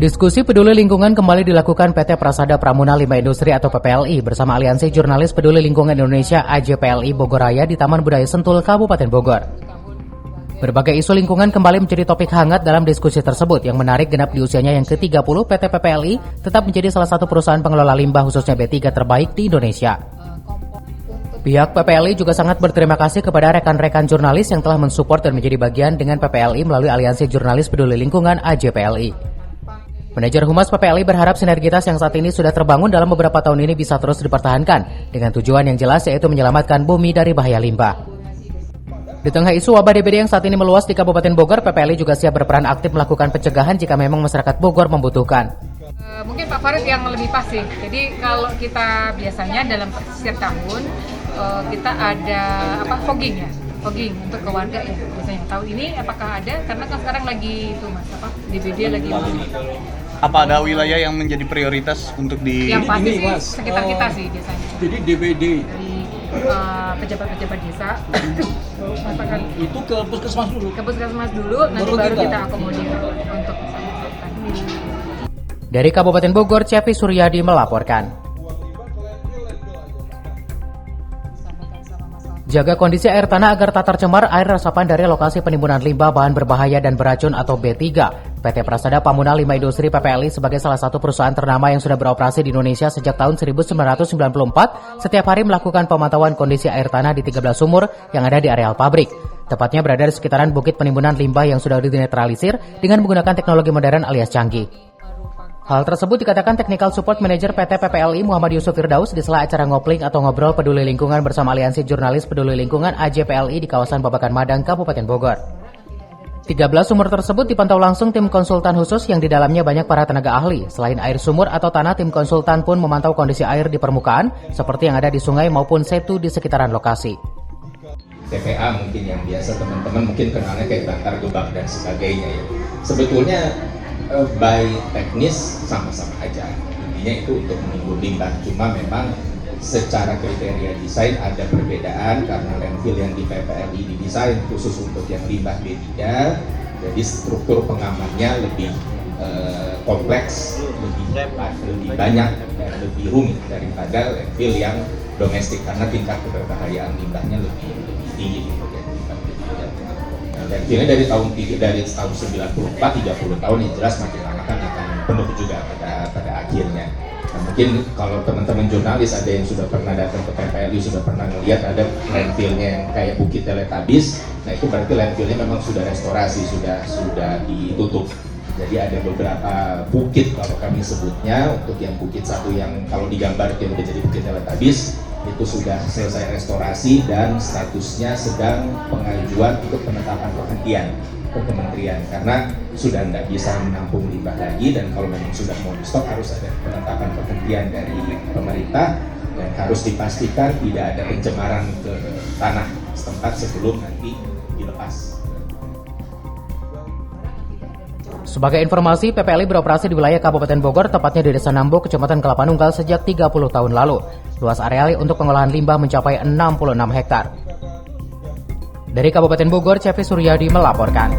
Diskusi peduli lingkungan kembali dilakukan PT Prasada Pramuna Limbah Industri atau PPLI bersama Aliansi Jurnalis Peduli Lingkungan Indonesia AJPLI Bogoraya di Taman Budaya Sentul, Kabupaten Bogor. Berbagai isu lingkungan kembali menjadi topik hangat dalam diskusi tersebut yang menarik genap di usianya yang ke-30 PT PPLI tetap menjadi salah satu perusahaan pengelola limbah khususnya B3 terbaik di Indonesia. Pihak PPLI juga sangat berterima kasih kepada rekan-rekan jurnalis yang telah mensupport dan menjadi bagian dengan PPLI melalui Aliansi Jurnalis Peduli Lingkungan AJPLI. Manajer Humas PPLI berharap sinergitas yang saat ini sudah terbangun dalam beberapa tahun ini bisa terus dipertahankan dengan tujuan yang jelas yaitu menyelamatkan bumi dari bahaya limbah. Di tengah isu wabah DBD yang saat ini meluas di Kabupaten Bogor, PPLI juga siap berperan aktif melakukan pencegahan jika memang masyarakat Bogor membutuhkan. Mungkin Pak Farid yang lebih pasti. Jadi kalau kita biasanya dalam setiap tahun kita ada fogging ya. Fogging untuk ke warga ya biasanya. Tahun ini apakah ada? Karena kan sekarang lagi itu Mas DBD lagi. Apa ada wilayah yang menjadi prioritas untuk di yang pasti ini, sih Mas, sekitar kita sih biasanya. Jadi DBD Dari pejabat-pejabat desa masakan itu ke puskesmas dulu. ke puskesmas dulu, nanti baru kita akomodir untuk Dari Kabupaten Bogor, Cevi Suryadi melaporkan. Jaga kondisi air tanah agar tak tercemar air resapan dari lokasi penimbunan limbah bahan berbahaya dan beracun atau B3. PT Prasada Pramuna Limbah Industri PPLI sebagai salah satu perusahaan ternama yang sudah beroperasi di Indonesia sejak tahun 1994, setiap hari melakukan pemantauan kondisi air tanah di 13 sumur yang ada di areal pabrik. Tepatnya berada di sekitaran bukit penimbunan limbah yang sudah dinetralisir dengan menggunakan teknologi modern alias canggih. Hal tersebut dikatakan Technical Support Manager PT PPLI Muhammad Yusuf Firdaus di sela acara ngopling atau ngobrol peduli lingkungan bersama Aliansi Jurnalis Peduli Lingkungan AJPLI di kawasan Babakan Madang, Kabupaten Bogor. 13 sumur tersebut dipantau langsung tim konsultan khusus yang di dalamnya banyak para tenaga ahli. Selain air sumur atau tanah, tim konsultan pun memantau kondisi air di permukaan seperti yang ada di sungai maupun setu di sekitaran lokasi. TPA mungkin yang biasa teman-teman mungkin kenalnya kayak bantar gebang dan sebagainya ya. Sebetulnya by teknis sama-sama aja, intinya itu untuk menimbun limbah, cuma memang secara kriteria desain ada perbedaan karena landfill yang di PPLI didesain khusus untuk yang limbah B3, jadi struktur pengamannya lebih kompleks, lebih banyak dan lebih rumit daripada landfill yang domestik karena tingkat keberbahayaan limbahnya lebih tinggi gitu ya. Landfillnya dari tahun 94, 30 tahun yang jelas makin lama kan akan penuh juga pada akhirnya. Nah, mungkin kalau teman-teman jurnalis ada yang sudah pernah datang ke PPLI, sudah pernah melihat ada landfillnya yang kayak Bukit Teletabis, nah itu berarti landfillnya memang sudah restorasi, sudah ditutup. Jadi ada beberapa bukit kalau kami sebutnya, untuk yang bukit satu yang kalau digambar yang udah jadi Bukit Teletabis itu sudah selesai restorasi dan statusnya sedang pengajuan untuk penetapan penghentian ke kementerian karena sudah tidak bisa menampung limbah lagi, dan kalau memang sudah mau di stop harus ada penetapan penghentian dari pemerintah dan harus dipastikan tidak ada pencemaran ke tanah setempat sebelum nanti dilepas. Sebagai informasi, PPLI beroperasi di wilayah Kabupaten Bogor, tepatnya di Desa Nambo, Kecamatan Kelapa Nunggal sejak 30 tahun lalu. Luas area untuk pengolahan limbah mencapai 66 hektar. Dari Kabupaten Bogor, Cevi Suryadi melaporkan.